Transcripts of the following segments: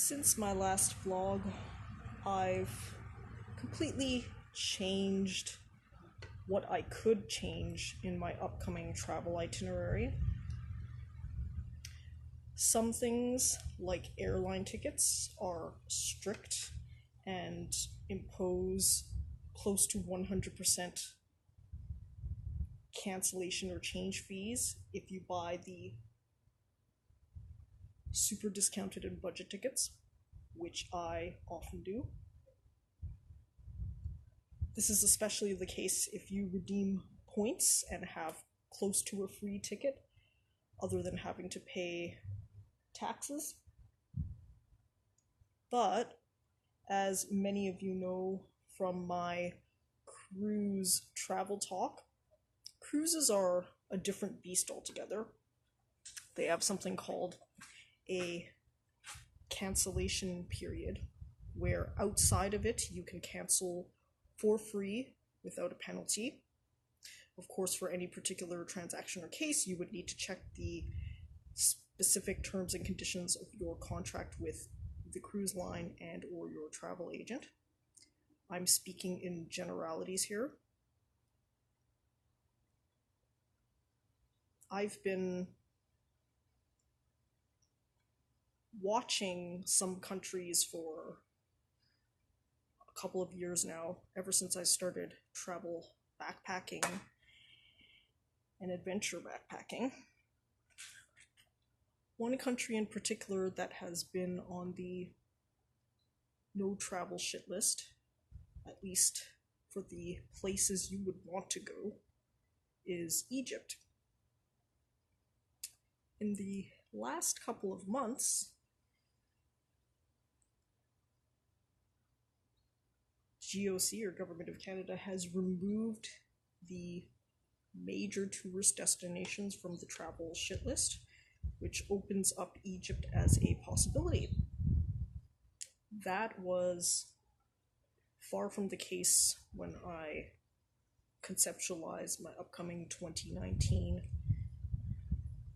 Since my last vlog, I've completely changed what I could change in my upcoming travel itinerary. Some things, like airline tickets, are strict and impose close to 100% cancellation or change fees if you buy the super discounted and budget tickets, which I often do. This is especially the case if you redeem points and have close to a free ticket, other than having to pay taxes. But, as many of you know from my cruise travel talk, cruises are a different beast altogether. They have something called a cancellation period, where outside of it you can cancel for free without a penalty. Of course, for any particular transaction or case, you would need to check the specific terms and conditions of your contract with the cruise line and or your travel agent. I'm speaking in generalities here. I've been watching some countries for a couple of years now, ever since I started travel backpacking and adventure backpacking. One country in particular that has been on the no travel shit list, at least for the places you would want to go, is Egypt. In the last couple of months, GOC, or Government of Canada, has removed the major tourist destinations from the travel shit list, which opens up Egypt as a possibility. That was far from the case when I conceptualized my upcoming 2019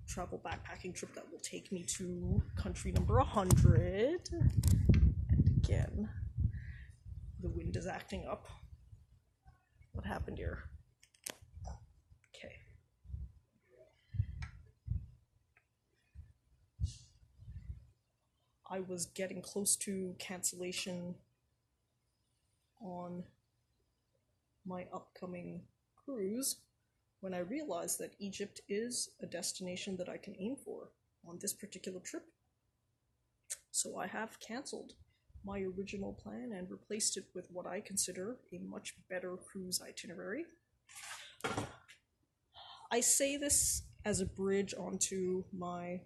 travel backpacking trip that will take me to country number 100. And again, the wind is acting up. What happened here? Okay. I was getting close to cancellation on my upcoming cruise when I realized that Egypt is a destination that I can aim for on this particular trip. So I have cancelled my original plan and replaced it with what I consider a much better cruise itinerary. I say this as a bridge onto my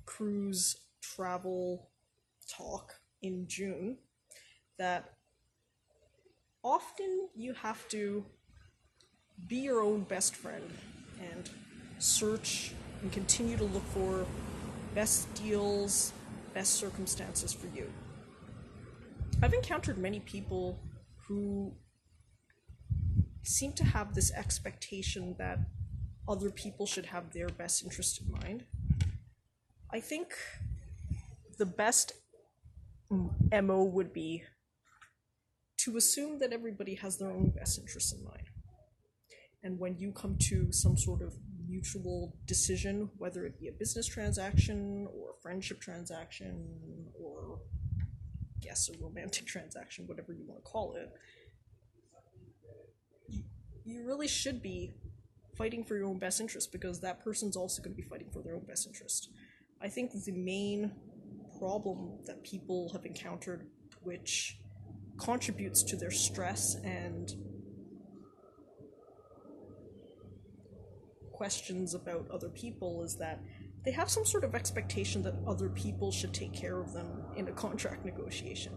cruise travel talk in June, that often you have to be your own best friend and search and continue to look for best deals, best circumstances for you. I've encountered many people who seem to have this expectation that other people should have their best interest in mind. I think the best MO would be to assume that everybody has their own best interests in mind. And when you come to some sort of mutual decision, whether it be a business transaction or a friendship transaction or, yes, a romantic transaction, whatever you want to call it, you really should be fighting for your own best interest, because that person's also going to be fighting for their own best interest. I think the main problem that people have encountered, which contributes to their stress and questions about other people, is that they have some sort of expectation that other people should take care of them in a contract negotiation.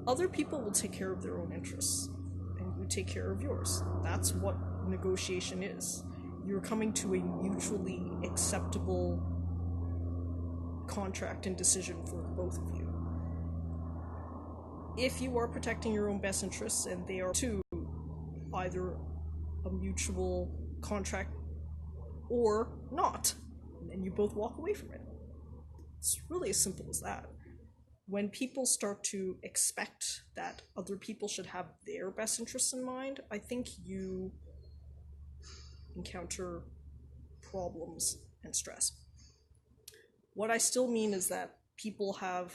Other people will take care of their own interests, and you take care of yours. That's what negotiation is. You're coming to a mutually acceptable contract and decision for both of you. If you are protecting your own best interests and they are too, either a mutual contract or not, and then you both walk away from it. It's really as simple as that. When people start to expect that other people should have their best interests in mind, I think you encounter problems and stress. What I still mean is that people have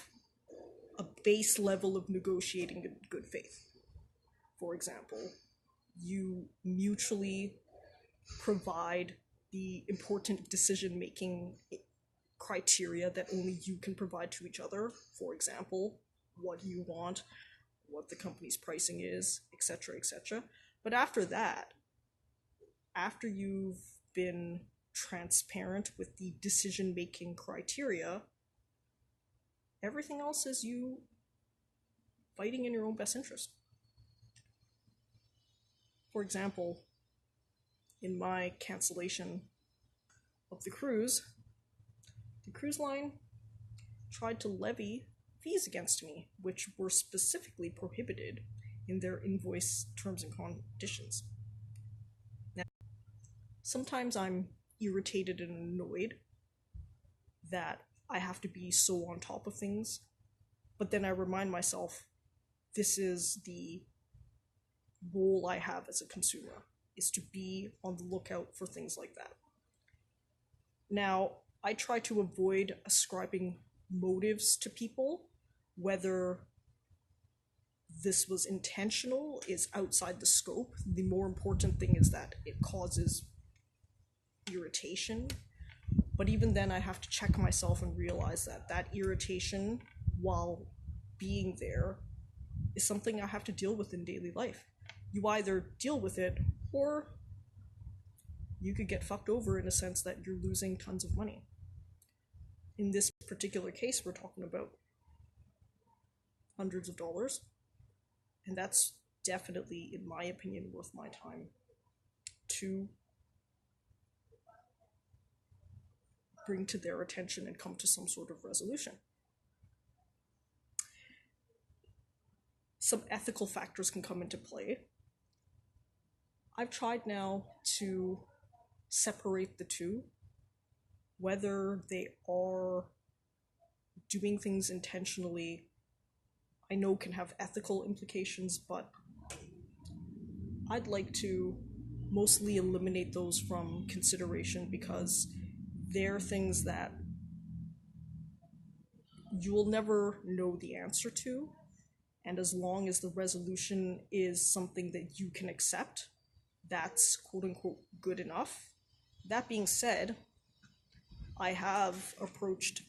a base level of negotiating in good faith. For example, you mutually provide the important decision-making criteria that only you can provide to each other. For example, what you want, what the company's pricing is, etc., etc. But after that, after you've been transparent with the decision-making criteria, everything else is you fighting in your own best interest. For example, in my cancellation of the cruise line tried to levy fees against me, which were specifically prohibited in their invoice terms and conditions. Now, sometimes I'm irritated and annoyed that I have to be so on top of things, but then I remind myself, this is the role I have as a consumer, is to be on the lookout for things like that. Now, I try to avoid ascribing motives to people. Whether this was intentional is outside the scope. The more important thing is that it causes irritation. But even then, I have to check myself and realize that that irritation, while being there, is something I have to deal with in daily life. You either deal with it, or you could get fucked over in a sense that you're losing tons of money. In this particular case, we're talking about hundreds of dollars, and that's definitely, in my opinion, worth my time to bring to their attention and come to some sort of resolution. Some ethical factors can come into play. I've tried now to separate the two, whether they are doing things intentionally, I know can have ethical implications, but I'd like to mostly eliminate those from consideration because they're things that you will never know the answer to, and as long as the resolution is something that you can accept, that's quote-unquote good enough. That being said, I have approached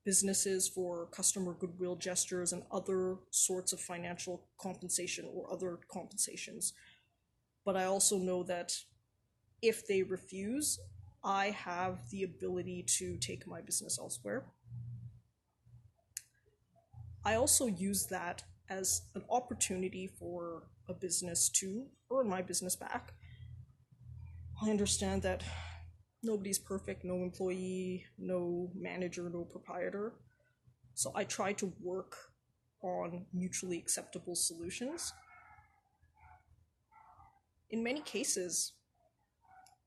businesses for customer goodwill gestures and other sorts of financial compensation or other compensations. But I also know that if they refuse, I have the ability to take my business elsewhere. I also use that as an opportunity for a business to earn my business back. I understand that nobody's perfect, no employee, no manager, no proprietor. So I try to work on mutually acceptable solutions. In many cases,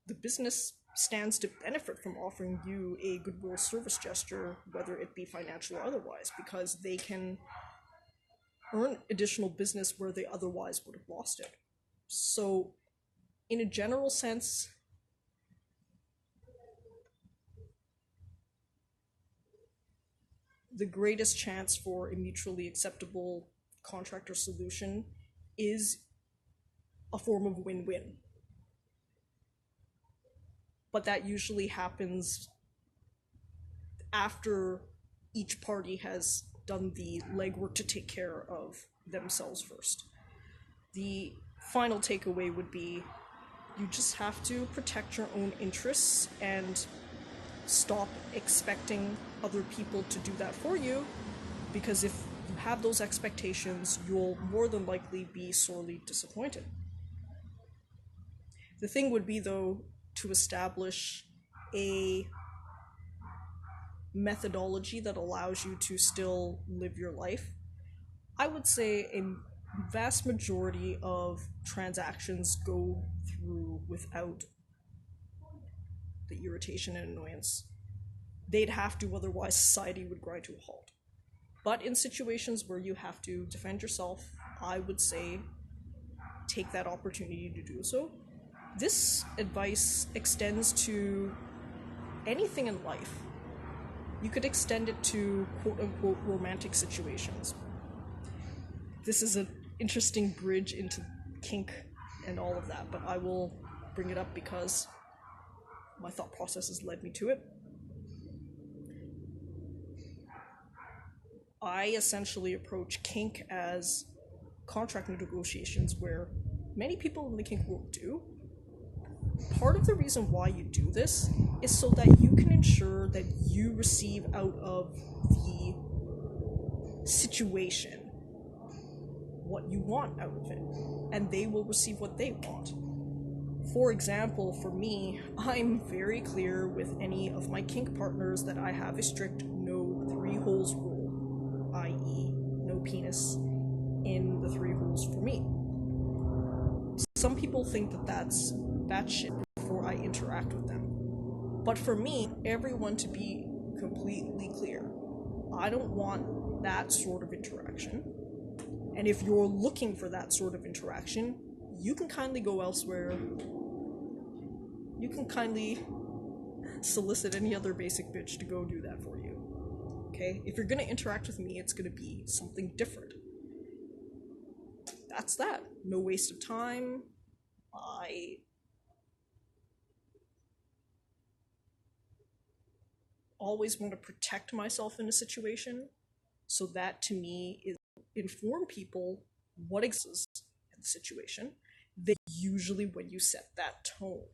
the business stands to benefit from offering you a goodwill service gesture, whether it be financial or otherwise, because they can earn additional business where they otherwise would have lost it. So, in a general sense, the greatest chance for a mutually acceptable contract or solution is a form of win-win. But that usually happens after each party has done the legwork to take care of themselves first. The final takeaway would be you just have to protect your own interests and stop expecting other people to do that for you, because if you have those expectations, you'll more than likely be sorely disappointed. The thing would be, though, to establish a methodology that allows you to still live your life. I would say a vast majority of transactions go through without the irritation and annoyance they'd have to, otherwise society would grind to a halt. But in situations where you have to defend yourself, I would say take that opportunity to do so. This advice extends to anything in life. You could extend it to quote-unquote romantic situations. This is an interesting bridge into kink and all of that, but I will bring it up because my thought process has led me to it. I essentially approach kink as contract negotiations, where many people in the kink world do. Part of the reason why you do this is so that you can ensure that you receive out of the situation what you want out of it, and they will receive what they want. For example, for me, I'm very clear with any of my kink partners that I have a strict no 3 holes rule, i.e. no penis in the 3 holes for me. Some people think that that's batshit before I interact with them. But for me, everyone to be completely clear, I don't want that sort of interaction. And if you're looking for that sort of interaction, you can kindly go elsewhere. You can kindly solicit any other basic bitch to go do that for you. Okay? If you're gonna interact with me, it's gonna be something different. That's that. No waste of time. I always want to protect myself in a situation, so that to me is inform people what exists in the situation. That usually when you set that tone,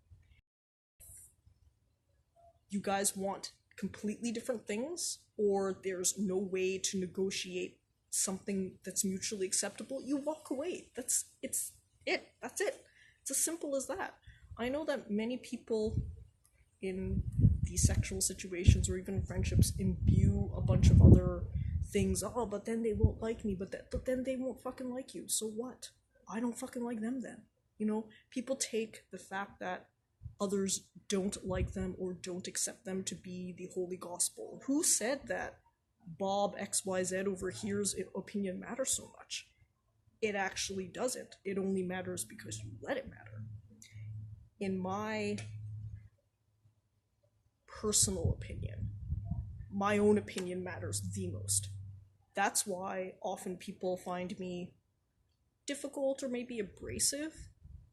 you guys want completely different things, or there's no way to negotiate something that's mutually acceptable, you walk away. That's it. It's as simple as that. I know that many people in these sexual situations or even friendships imbue a bunch of other things. Oh, but then they won't like me, but then they won't fucking like you. So what? I don't fucking like them then. You know, people take the fact that others don't like them or don't accept them to be the holy gospel. Who said that Bob XYZ over here's opinion matters so much? It actually doesn't. It only matters because you let it matter. In my personal opinion, my own opinion matters the most. That's why often people find me difficult or maybe abrasive,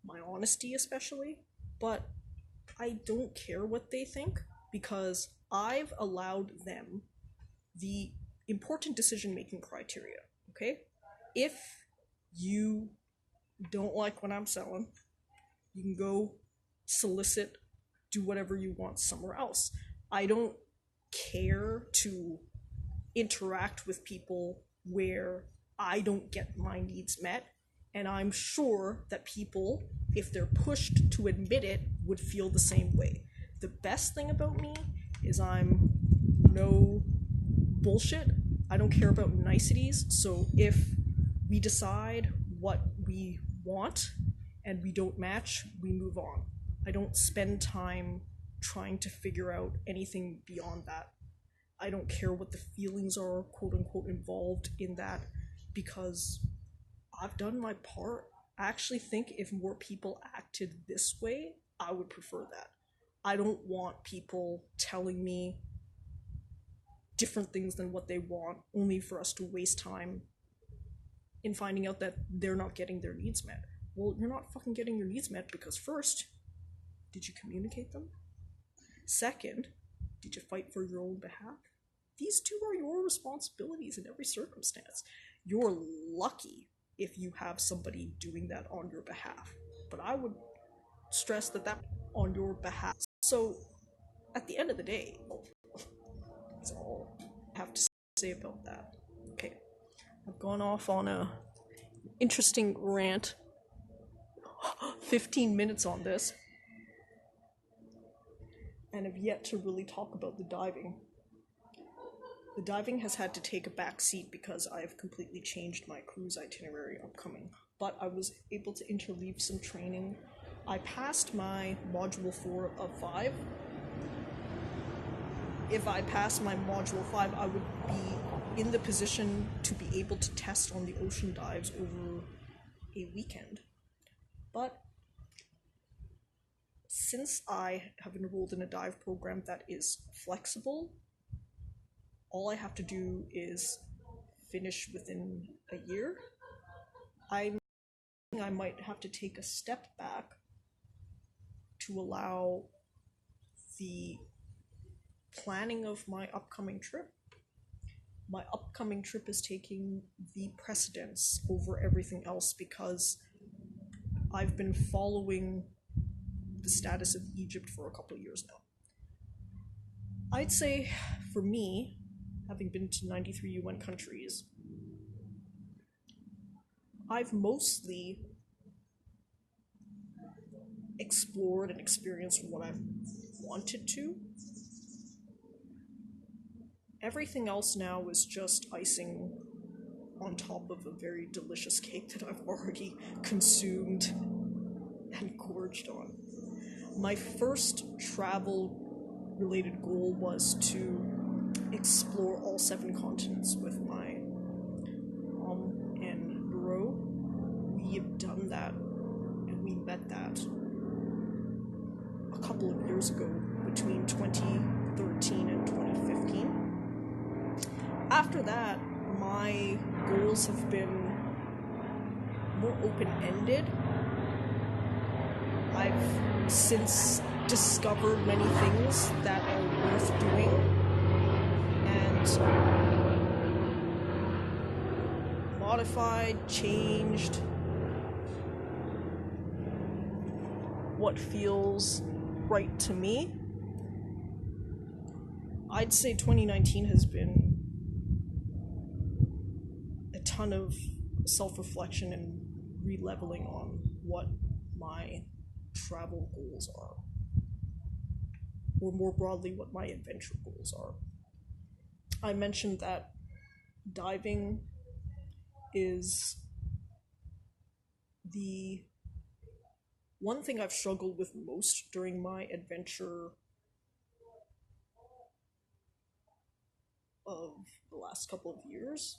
my honesty especially, but I don't care what they think because I've allowed them the important decision-making criteria, okay? If you don't like what I'm selling, you can go solicit, do whatever you want somewhere else. I don't care to interact with people where I don't get my needs met, and I'm sure that people, if they're pushed to admit it, would feel the same way. The best thing about me is I'm no bullshit. I don't care about niceties, so if we decide what we want and we don't match, we move on. I don't spend time trying to figure out anything beyond that. I don't care what the feelings are, quote unquote, involved in that, because I've done my part. I actually think if more people acted this way, I would prefer that. I don't want people telling me different things than what they want, only for us to waste time in finding out that they're not getting their needs met. Well, you're not fucking getting your needs met because first, did you communicate them? Second, did you fight for your own behalf? These two are your responsibilities in every circumstance. You're lucky if you have somebody doing that on your behalf. But I would stress that on your behalf. So, at the end of the day, that's all I have to say about that. Okay, I've gone off on a interesting rant. 15 minutes on this. And have yet to really talk about the diving. The diving has had to take a back seat because I've completely changed my cruise itinerary upcoming. But I was able to interleave some training. I passed my module 4 of 5. if I pass my Module 5, I would be in the position to be able to test on the ocean dives over a weekend. But since I have enrolled in a dive program that is flexible, all I have to do is finish within a year. I might have to take a step back to allow the planning of my upcoming trip. My upcoming trip is taking the precedence over everything else because I've been following the status of Egypt for a couple of years now. I'd say, for me, having been to 93 UN countries, I've mostly explored and experienced what I've wanted to. Everything else now is just icing on top of a very delicious cake that I've already consumed and gorged on. My first travel-related goal was to explore all 7 continents with my mom and bro. We have done that, and we met that a couple of years ago, between 2013 and 2015. After that, my goals have been more open-ended. I've since discovered many things that are worth doing, and modified, changed what feels right to me. I'd say 2019 has been a ton of self-reflection and re-leveling on what my travel goals are, or more broadly, what my adventure goals are. I mentioned that diving is the one thing I've struggled with most during my adventure of the last couple of years.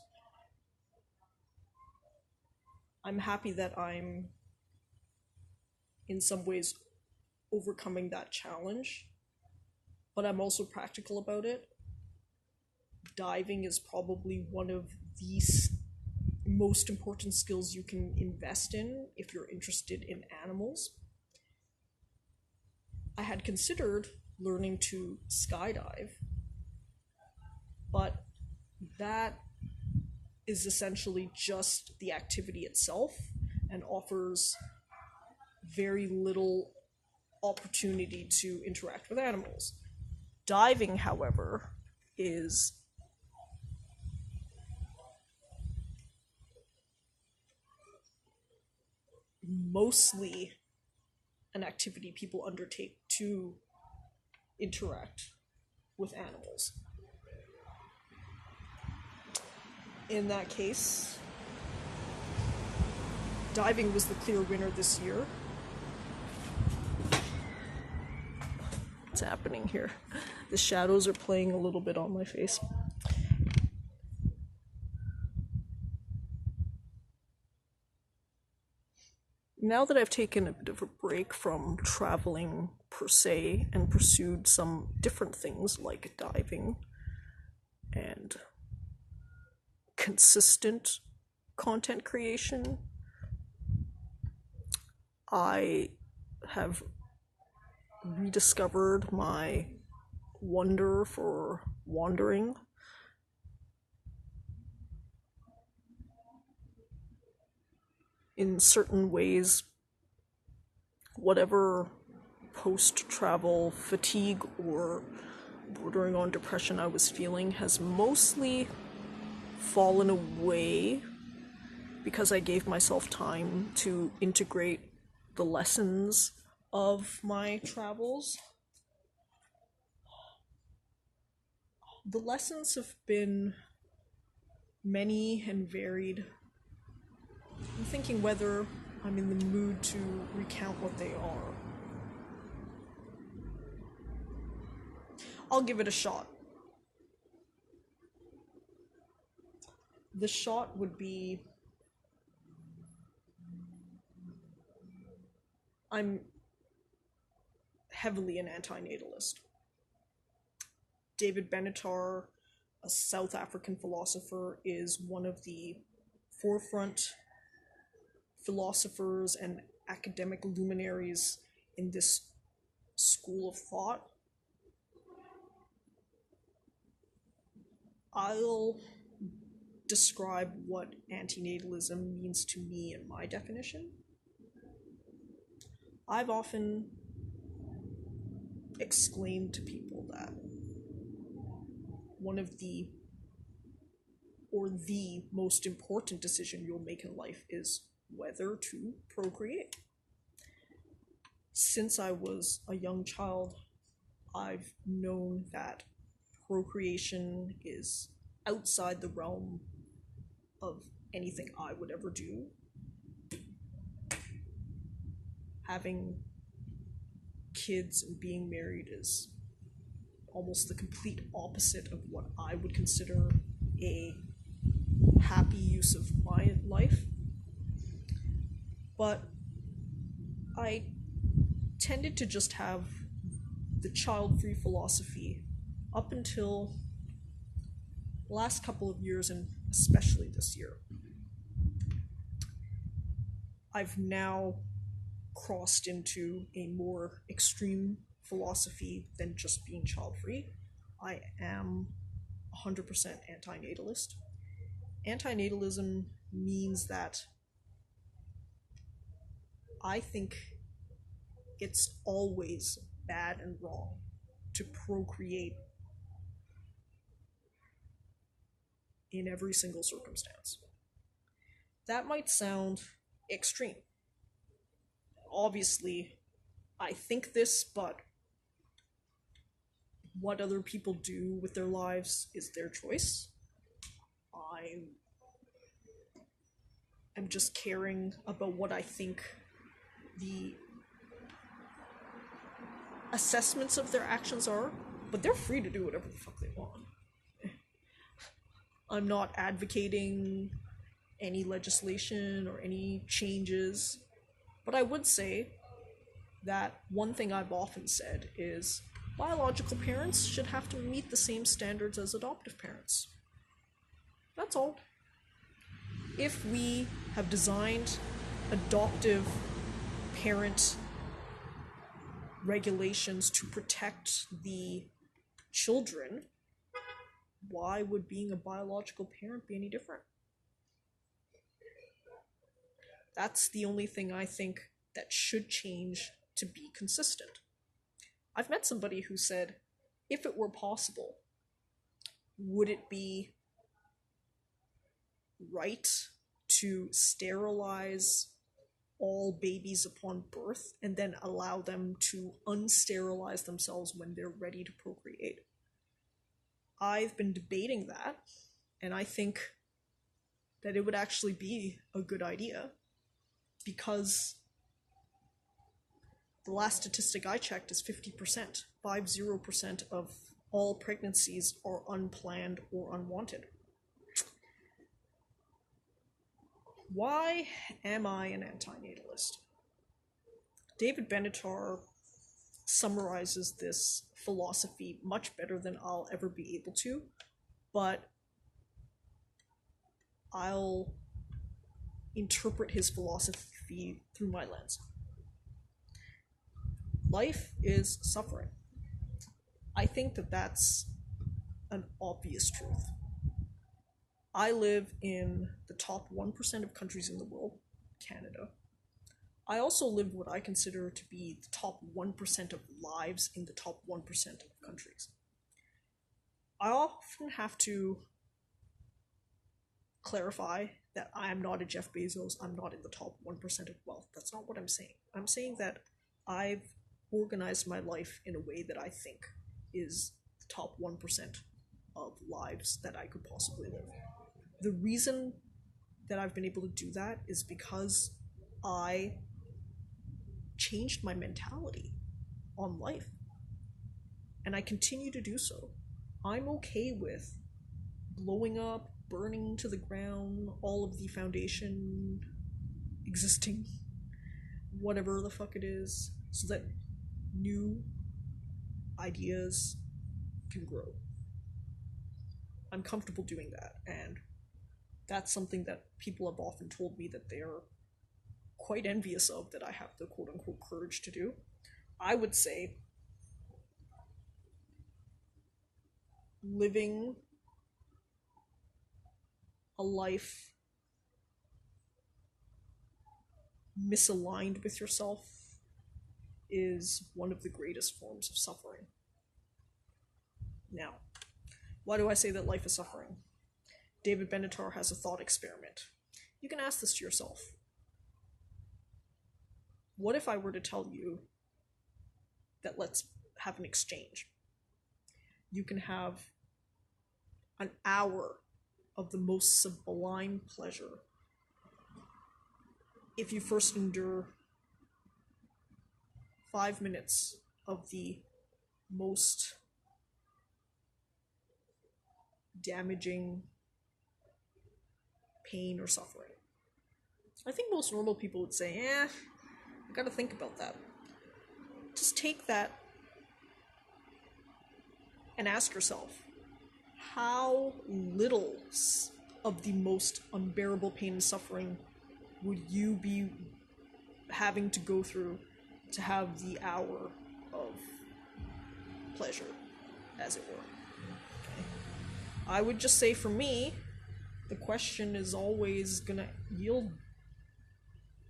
I'm happy that I'm in some ways overcoming that challenge, but I'm also practical about it. Diving is probably one of the most important skills you can invest in if you're interested in animals. I had considered learning to skydive, but that is essentially just the activity itself and offers very little opportunity to interact with animals. Diving, however, is mostly an activity people undertake to interact with animals. In that case, diving was the clear winner this year. What's happening here? The shadows are playing a little bit on my face. Now that I've taken a bit of a break from traveling per se and pursued some different things like diving and consistent content creation, I have rediscovered my wonder for wandering. In certain ways, whatever post-travel fatigue or bordering on depression I was feeling has mostly fallen away because I gave myself time to integrate the lessons of my travels. The lessons have been many and varied. I'm thinking whether I'm in the mood to recount what they are. I'll give it a shot. the shot would be, I'm heavily an anti-natalist. David Benatar, a South African philosopher, is one of the forefront philosophers and academic luminaries in this school of thought. I'll describe what antinatalism means to me in my definition. I've often exclaimed to people that one of the most important decision you'll make in life is whether to procreate. Since I was a young child, I've known that procreation is outside the realm of anything I would ever do. Having kids and being married is almost the complete opposite of what I would consider a happy use of my life. But I tended to just have the child-free philosophy up until the last couple of years, and especially this year. I've now crossed into a more extreme philosophy than just being child-free. I am 100% anti-natalist. Anti-natalism means that I think it's always bad and wrong to procreate in every single circumstance. That might sound extreme. Obviously, I think this, but what other people do with their lives is their choice. I'm just caring about what I think the assessments of their actions are, but they're free to do whatever the fuck they want. I'm not advocating any legislation or any changes, but I would say that one thing I've often said is biological parents should have to meet the same standards as adoptive parents. That's all. If we have designed adoptive parent regulations to protect the children, why would being a biological parent be any different? That's the only thing I think that should change to be consistent. I've met somebody who said, if it were possible, would it be right to sterilize all babies upon birth and then allow them to unsterilize themselves when they're ready to procreate? I've been debating that, and I think that it would actually be a good idea, because the last statistic I checked is 50%. 50% of all pregnancies are unplanned or unwanted. Why am I an anti-natalist? David Benatar summarizes this philosophy much better than I'll ever be able to, but I'll interpret his philosophy through my lens. Life is suffering. I think that that's an obvious truth. I live in the top 1% of countries in the world, Canada. I also live what I consider to be the top 1% of lives in the top 1% of countries. I often have to clarify that I am not a Jeff Bezos, I'm not in the top 1% of wealth. That's not what I'm saying. I'm saying that I've organized my life in a way that I think is the top 1% of lives that I could possibly live. The reason that I've been able to do that is because I changed my mentality on life, and I continue to do so. I'm okay with blowing up, burning to the ground all of the foundation existing, whatever the fuck it is, so that new ideas can grow. I'm comfortable doing that, and that's something that people have often told me that they're quite envious of, that I have the quote-unquote courage to do. I would say living a life misaligned with yourself is one of the greatest forms of suffering. Now, why do I say that life is suffering? David Benatar has a thought experiment. You can ask this to yourself. What if I were to tell you that let's have an exchange? You can have an hour of the most sublime pleasure if you first endure 5 minutes of the most damaging pain or suffering. I think most normal people would say, I gotta think about that. Just take that and ask yourself, how little of the most unbearable pain and suffering would you be having to go through to have the hour of pleasure, as it were? Okay. I would just say, for me, the question is always gonna yield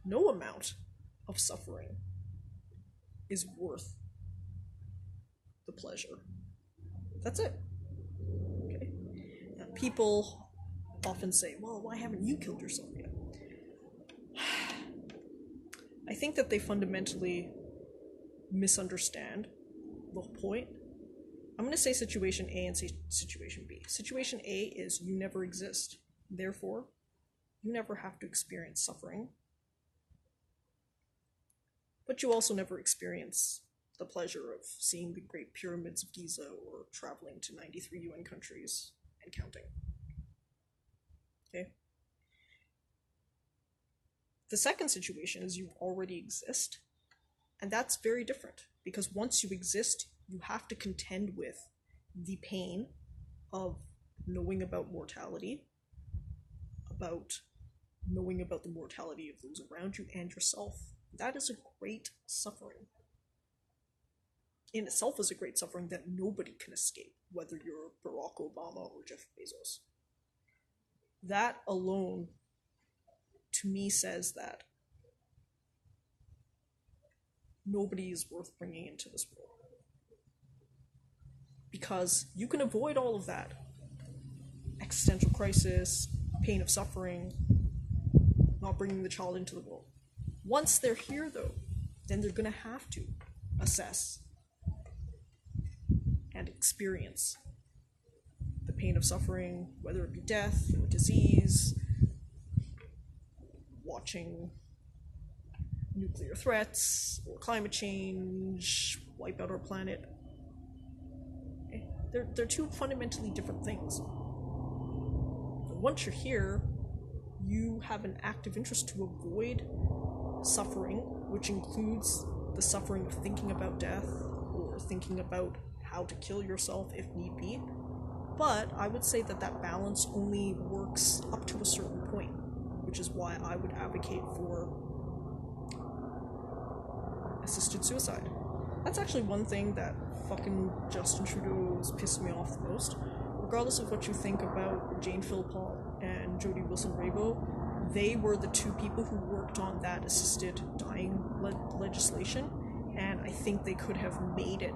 no amount of suffering is worth the pleasure. That's it. Okay. Now, people often say, well, why haven't you killed yourself yet? I think that they fundamentally misunderstand the whole point. I'm going to say situation A and say situation B. Situation A is you never exist. Therefore, you never have to experience suffering. But you also never experience the pleasure of seeing the Great Pyramids of Giza or traveling to 93 UN countries and counting. Okay? The second situation is you already exist, and that's very different, because once you exist, you have to contend with the pain of knowing about mortality, about knowing about the mortality of those around you and yourself. That is a great suffering. In itself is a great suffering that nobody can escape, whether you're Barack Obama or Jeff Bezos. That alone, to me, says that nobody is worth bringing into this world. Because you can avoid all of that. Existential crisis, pain of suffering, not bringing the child into the world. Once they're here, though, then they're going to have to assess and experience the pain of suffering, whether it be death or disease, watching nuclear threats or climate change wipe out our planet. They're two fundamentally different things. Once you're here, you have an active interest to avoid suffering, which includes the suffering of thinking about death or thinking about how to kill yourself if need be. But I would say that that balance only works up to a certain point, which is why I would advocate for assisted suicide. That's actually one thing that fucking Justin Trudeau's pissed me off the most. Regardless of what you think about Jane Philpott and Jody Wilson-Raybould, they were the two people who worked on that assisted dying legislation, and I think they could have made it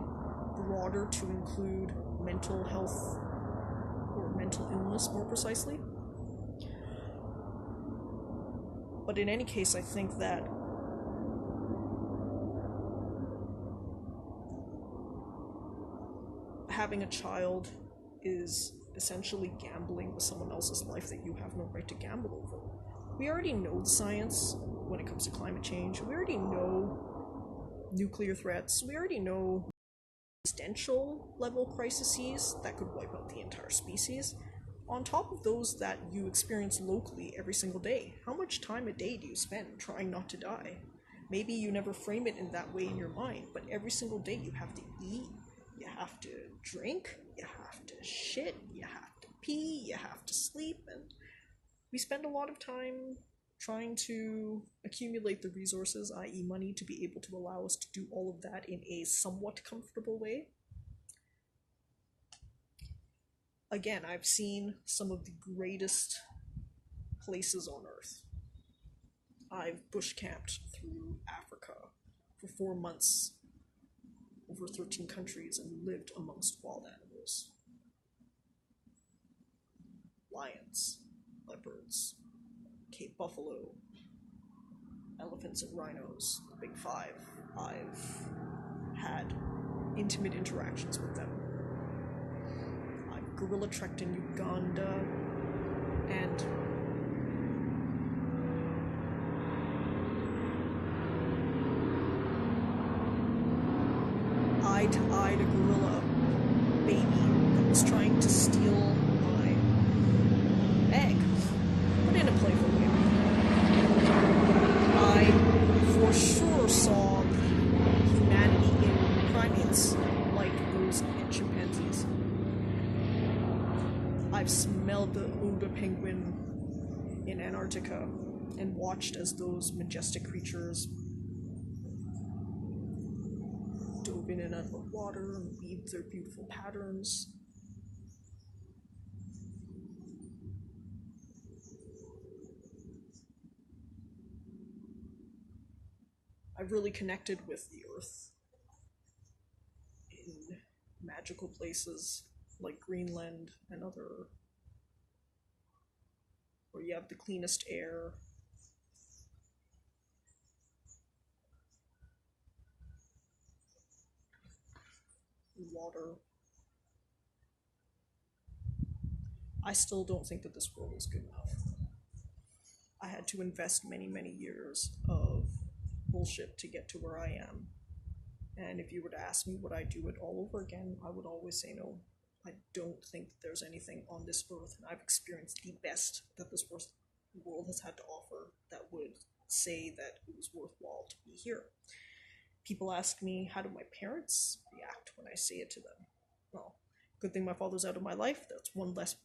broader to include mental health or mental illness more precisely. But in any case, I think that having a child is essentially gambling with someone else's life that you have no right to gamble over. We already know the science when it comes to climate change. We already know nuclear threats. We already know existential level crises that could wipe out the entire species. on top of those that you experience locally every single day. How much time a day do you spend trying not to die? Maybe you never frame it in that way in your mind, but every single day you have to eat, you have to drink, you have to shit, you have to pee, you have to sleep, and we spend a lot of time trying to accumulate the resources, i.e. money, to be able to allow us to do all of that in a somewhat comfortable way. Again, I've seen some of the greatest places on Earth. I've bush camped through Africa for 4 months, over 13 countries, and lived amongst wild animals. Lions, leopards, Cape buffalo, elephants and rhinos, the big five. I've had intimate interactions with them. I've gorilla trekked in Uganda, and eye-to-eyed a gorilla baby that was trying to steal my egg, but in a playful way. I for sure saw the humanity in primates like those in chimpanzees. I've smelled the Oda penguin in Antarctica and watched as those majestic creatures dove in and out of water and weaved their beautiful patterns. I've really connected with the earth in magical places like Greenland and other, where you have the cleanest air, water. I still don't think that this world is good enough. I had to invest many, many years of bullshit to get to where I am. And if you were to ask me would I do it all over again, I would always say no. I don't think that there's anything on this earth, and I've experienced the best that this world has had to offer, that would say that it was worthwhile to be here. People ask me, how do my parents react when I say it to them? Well, good thing my father's out of my life. That's one less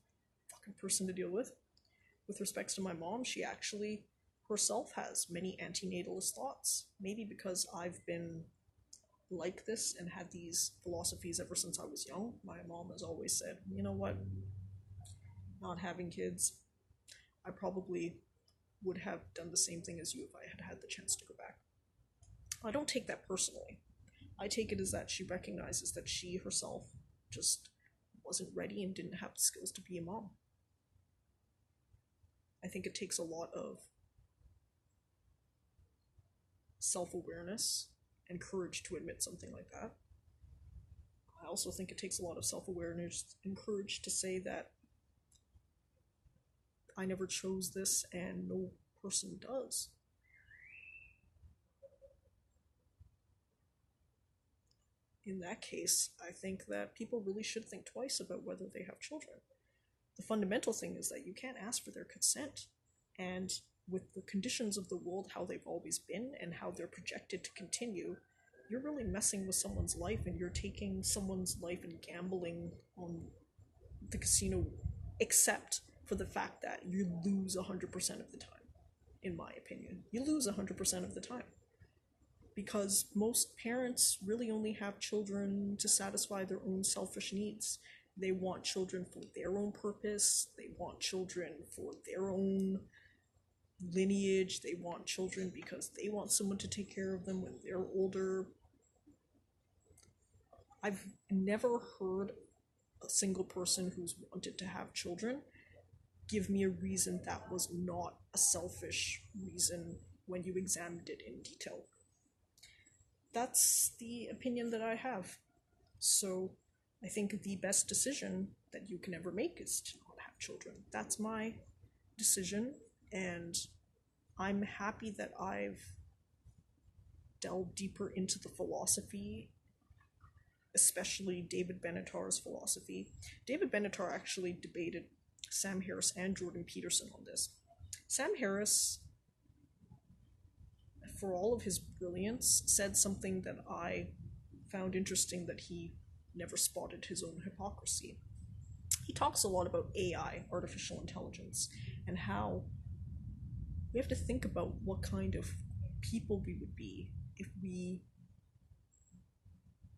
fucking person to deal with. With respects to my mom, she actually herself has many anti-natalist thoughts. Maybe because I've been like this and had these philosophies ever since I was young. My mom has always said, you know what, not having kids, I probably would have done the same thing as you if I had had the chance to go back. I don't take that personally. I take it as that she recognizes that she herself just wasn't ready and didn't have the skills to be a mom. I think it takes a lot of self-awareness and courage to admit something like that. I also think it takes a lot of self-awareness and courage to say that I never chose this and no person does. In that case, I think that people really should think twice about whether they have children. The fundamental thing is that you can't ask for their consent, and with the conditions of the world, how they've always been and how they're projected to continue, you're really messing with someone's life, and you're taking someone's life and gambling on the casino, except for the fact that you lose 100% of the time, in my opinion. You lose 100% of the time. Because most parents really only have children to satisfy their own selfish needs. They want children for their own purpose. They want children for their own lineage. They want children because they want someone to take care of them when they're older. I've never heard a single person who's wanted to have children give me a reason that was not a selfish reason when you examined it in detail. That's the opinion that I have. So I think the best decision that you can ever make is to not have children. That's my decision, and I'm happy that I've delved deeper into the philosophy, especially David Benatar's philosophy. David Benatar actually debated Sam Harris and Jordan Peterson on this. Sam Harris, for all of his brilliance, said something that I found interesting, that he never spotted his own hypocrisy. He talks a lot about AI, artificial intelligence, and how we have to think about what kind of people we would be if we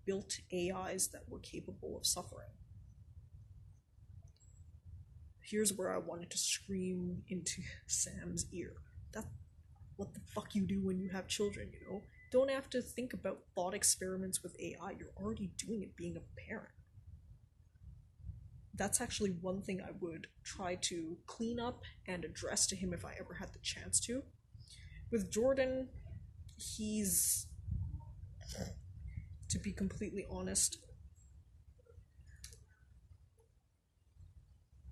built AIs that were capable of suffering. Here's where I wanted to scream into Sam's ear. That's what the fuck you do when you have children, you know? Don't have to think about thought experiments with AI. You're already doing it being a parent. That's actually one thing I would try to clean up and address to him if I ever had the chance to. With Jordan, he's, to be completely honest,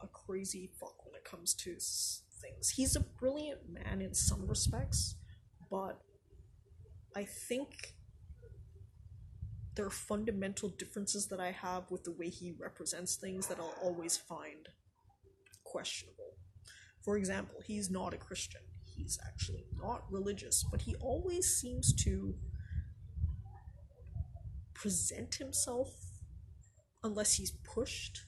a crazy fuck when it comes to things. He's a brilliant man in some respects, but I think there are fundamental differences that I have with the way he represents things that I'll always find questionable. For example, he's not a Christian. He's actually not religious, but he always seems to present himself, unless he's pushed,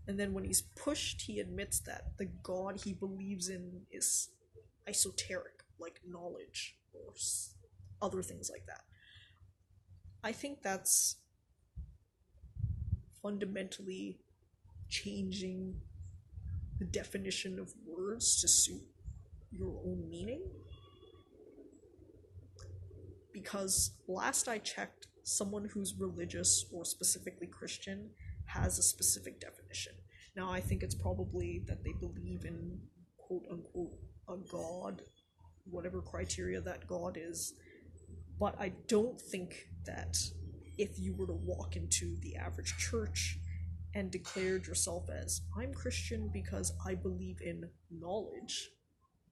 and then when he's pushed, he admits that the God he believes in is esoteric, like knowledge or other things like that. I think that's fundamentally changing the definition of words to suit your own meaning. Because last I checked, someone who's religious or specifically Christian has a specific definition. Now, I think it's probably that they believe in quote-unquote a God, whatever criteria that God is. But I don't think that if you were to walk into the average church and declared yourself as, I'm Christian because I believe in knowledge,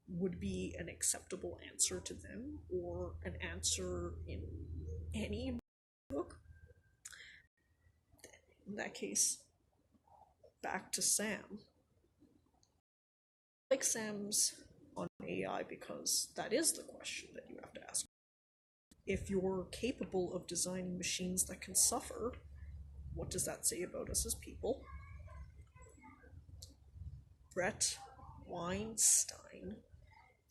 would be an acceptable answer to them, or an answer in any book. In that case, back to Sam. I like Sam's on AI because that is the question that you have to ask. If you're capable of designing machines that can suffer, what does that say about us as people? Brett Weinstein,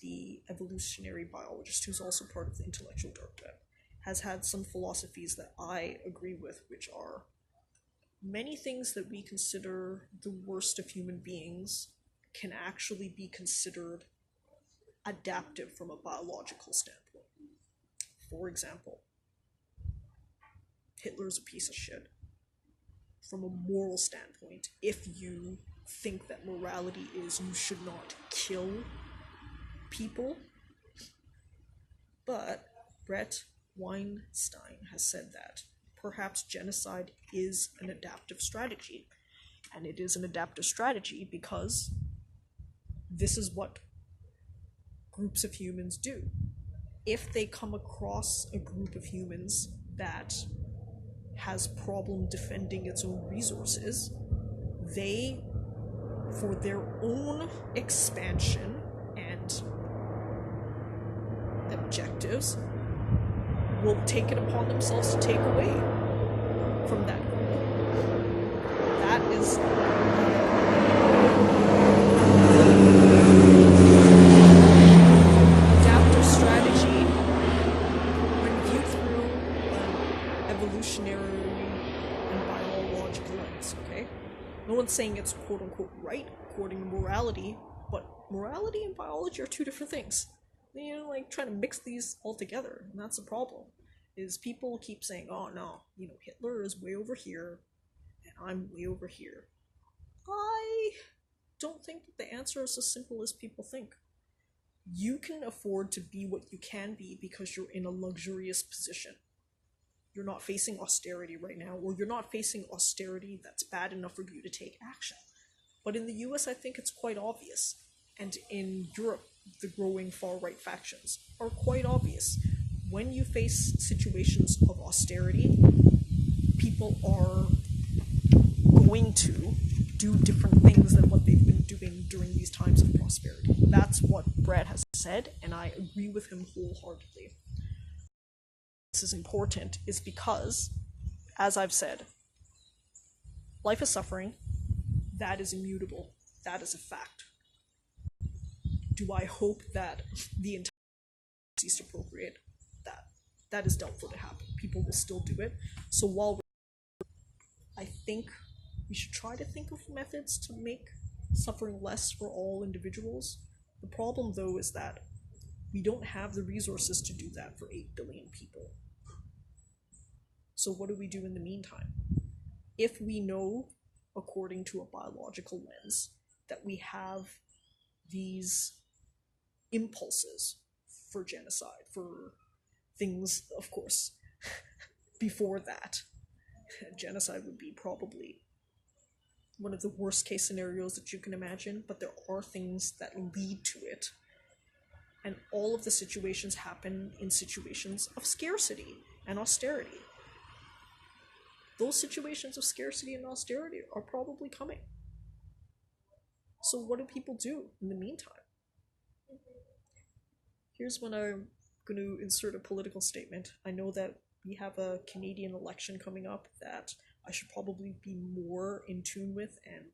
the evolutionary biologist who's also part of the intellectual dark web, has had some philosophies that I agree with, which are many things that we consider the worst of human beings can actually be considered adaptive from a biological standpoint. For example, Hitler's a piece of shit. From a moral standpoint, if you think that morality is you should not kill people, but Brett Weinstein has said that perhaps genocide is an adaptive strategy, and it is an adaptive strategy because this is what groups of humans do. If they come across a group of humans that has problem defending its own resources, they, for their own expansion and objectives, will take it upon themselves to take away from that group. That is adaptive strategy when viewed through an evolutionary and biological lens, okay? No one's saying it's quote-unquote right according to morality, but morality and biology are two different things. You know, like, trying to mix these all together, and that's the problem, is people keep saying, oh no, you know, Hitler is way over here, and I'm way over here. I don't think that the answer is as simple as people think. You can afford to be what you can be because you're in a luxurious position. You're not facing austerity right now, or you're not facing austerity that's bad enough for you to take action. But in the US, I think it's quite obvious. And in Europe, the growing far-right factions are quite obvious. When you face situations of austerity, people are going to do different things than what they've been doing living during these times of prosperity. That's what Brad has said, and I agree with him wholeheartedly. This is important is because, as I've said, life is suffering. That is immutable. That is a fact. Do I hope that the entire cease to procreate? That is doubtful to happen. People will still do it. So while I think we should try to think of methods to make suffering less for all individuals. The problem, though, is that we don't have the resources to do that for 8 billion people. So what do we do in the meantime? If we know, according to a biological lens, that we have these impulses for genocide, for things, of course, before that, genocide would be probably one of the worst case scenarios that you can imagine, but there are things that lead to it. And all of the situations happen in situations of scarcity and austerity. Those situations of scarcity and austerity are probably coming. So what do people do in the meantime? Here's when I'm going to insert a political statement. I know that we have a Canadian election coming up that I should probably be more in tune with and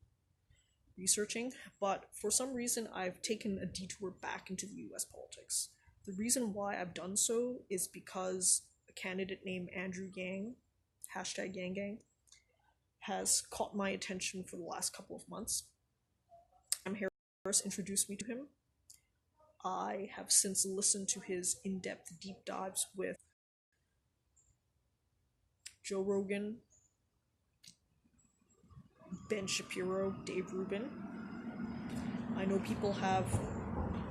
researching, but for some reason I've taken a detour back into the US politics. The reason why I've done so is because a candidate named Andrew Yang, #YangGang, has caught my attention for the last couple of months. Harris introduced me to him. I have since listened to his in-depth deep dives with Joe Rogan, Ben Shapiro, Dave Rubin. I know people have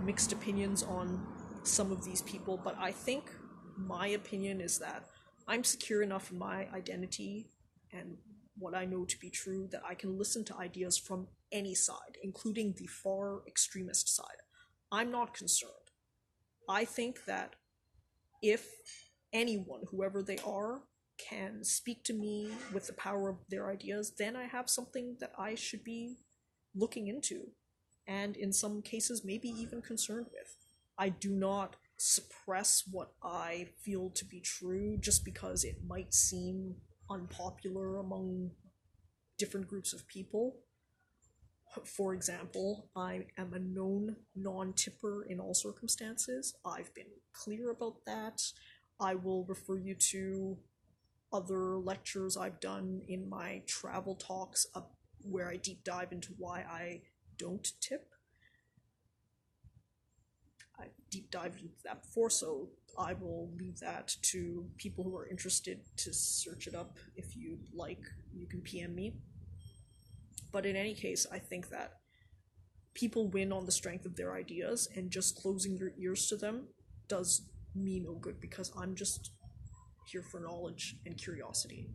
mixed opinions on some of these people, but I think my opinion is that I'm secure enough in my identity and what I know to be true that I can listen to ideas from any side, including the far extremist side. I'm not concerned. I think that if anyone, whoever they are, can speak to me with the power of their ideas, then I have something that I should be looking into, and in some cases maybe even concerned with. I do not suppress what I feel to be true just because it might seem unpopular among different groups of people. For example, I am a known non-tipper in all circumstances. I've been clear about that. I will refer you to other lectures I've done in my travel talks where I deep dive into why I don't tip. I deep dived into that before, so I will leave that to people who are interested to search it up. If you'd like, you can PM me. But in any case, I think that people win on the strength of their ideas, and just closing your ears to them does me no good, because I'm just here for knowledge and curiosity.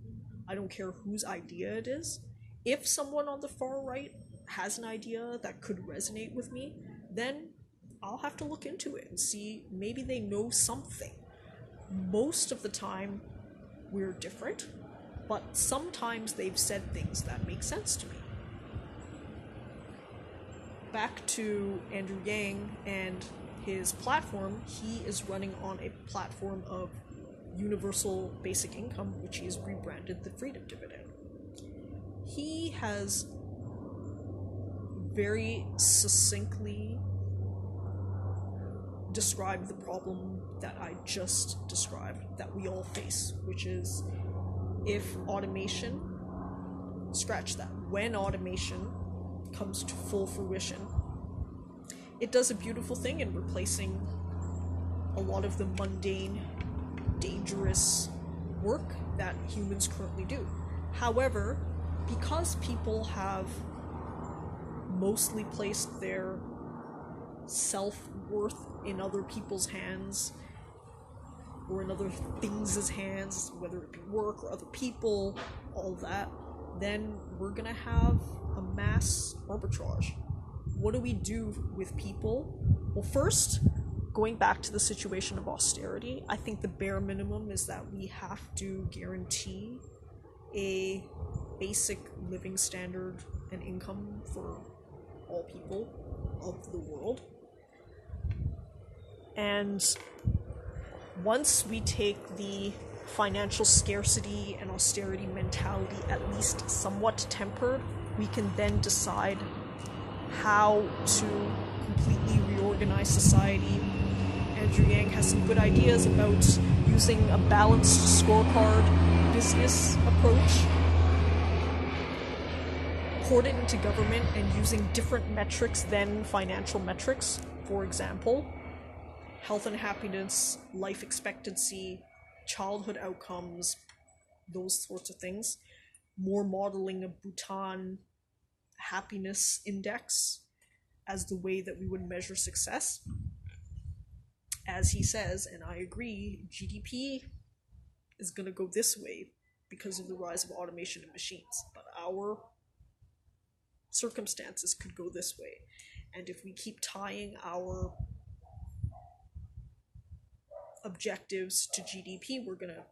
I don't care whose idea it is. If someone on the far right has an idea that could resonate with me, then I'll have to look into it and see, maybe they know something. Most of the time, we're different, but sometimes they've said things that make sense to me. Back to Andrew Yang and his platform, he is running on a platform of universal basic income, which he has rebranded the Freedom Dividend. He has very succinctly described the problem that I just described, that we all face, which is if automation, scratch that, when automation comes to full fruition, it does a beautiful thing in replacing a lot of the mundane, dangerous work that humans currently do. However, because people have mostly placed their self-worth in other people's hands, or in other things' hands, whether it be work or other people, all that, then we're gonna have a mass arbitrage. What do we do with people? Well, first, going back to the situation of austerity, I think the bare minimum is that we have to guarantee a basic living standard and income for all people of the world. And once we take the financial scarcity and austerity mentality at least somewhat tempered, we can then decide how to completely reorganize society. Andrew Yang has some good ideas about using a balanced scorecard business approach, port it into government, and using different metrics than financial metrics. For example, health and happiness, life expectancy, childhood outcomes, those sorts of things. More modeling of Bhutan happiness index as the way that we would measure success. As he says, and I agree, GDP is going to go this way because of the rise of automation and machines, but our circumstances could go this way. And if we keep tying our objectives to GDP, we're going to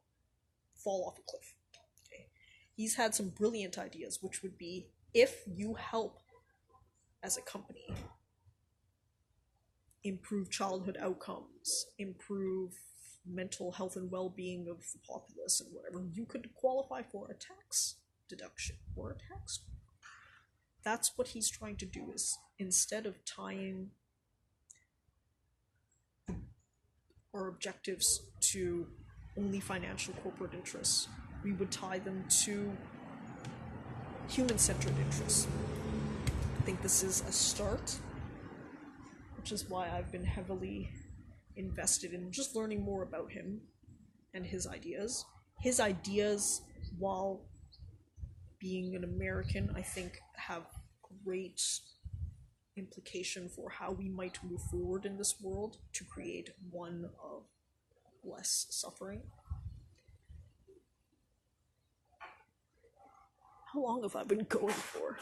fall off a cliff. Okay. He's had some brilliant ideas, which would be, if you help as a company improve childhood outcomes, improve mental health and well-being of the populace and whatever, you could qualify for a tax deduction or a tax. That's what he's trying to do, is instead of tying our objectives to only financial corporate interests, we would tie them to human-centered interests. I think this is a start, which is why I've been heavily invested in just learning more about him and his ideas. His ideas, while being an American, I think have great implication for how we might move forward in this world to create one of less suffering. How long have I been going for?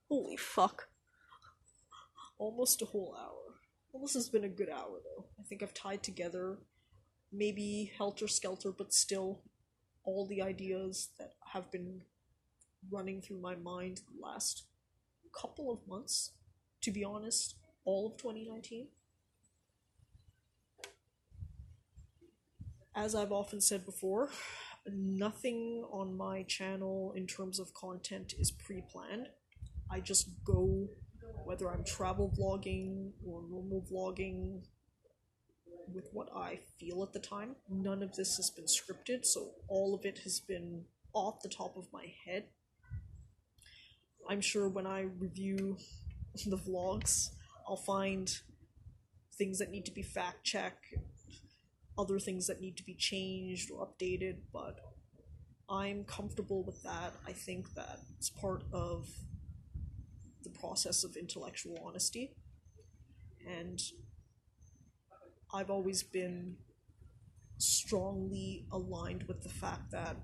Holy fuck. Almost a whole hour. Well, this has been a good hour, though. I think I've tied together, maybe helter-skelter, but still, all the ideas that have been running through my mind the last couple of months. To be honest, all of 2019. As I've often said before, nothing on my channel in terms of content is pre-planned. I just go, whether I'm travel vlogging or normal vlogging, with what I feel at the time. None of this has been scripted, so all of it has been off the top of my head. I'm sure when I review the vlogs, I'll find things that need to be fact-checked, other things that need to be changed or updated, but I'm comfortable with that. I think that it's part of the process of intellectual honesty, and I've always been strongly aligned with the fact that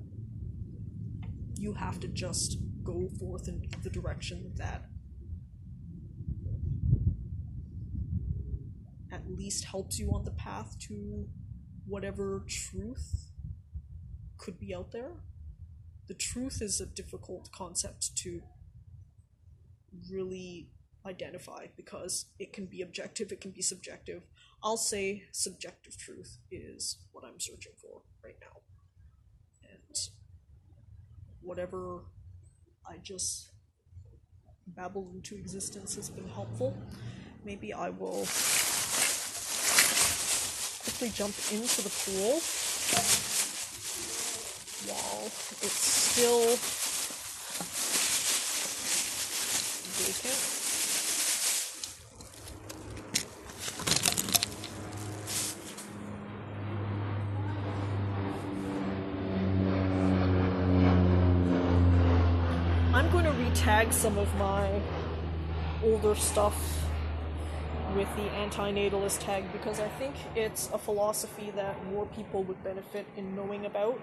you have to just go forth in the direction that at least helps you on the path to whatever truth could be out there. The truth is a difficult concept to really identify because it can be objective, it can be subjective. I'll say subjective truth is what I'm searching for right now. And whatever I just babbled into existence has been helpful. Maybe I will quickly jump into the pool while it's still vacant. I'm going to retag some of my older stuff with the anti-natalist tag because I think it's a philosophy that more people would benefit in knowing about.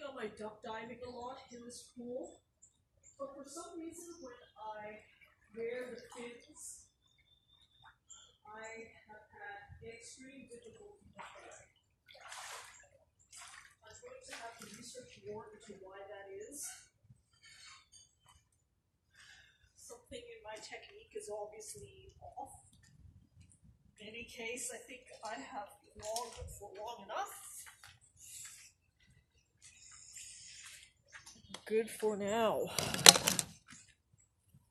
working on my duck diving a lot in this pool, but for some reason when I wear the fins, I have had extreme difficulty duck diving. I'm going to have to research more into why that is. Something in my technique is obviously off. In any case, I think I have logged for long enough. Good for now.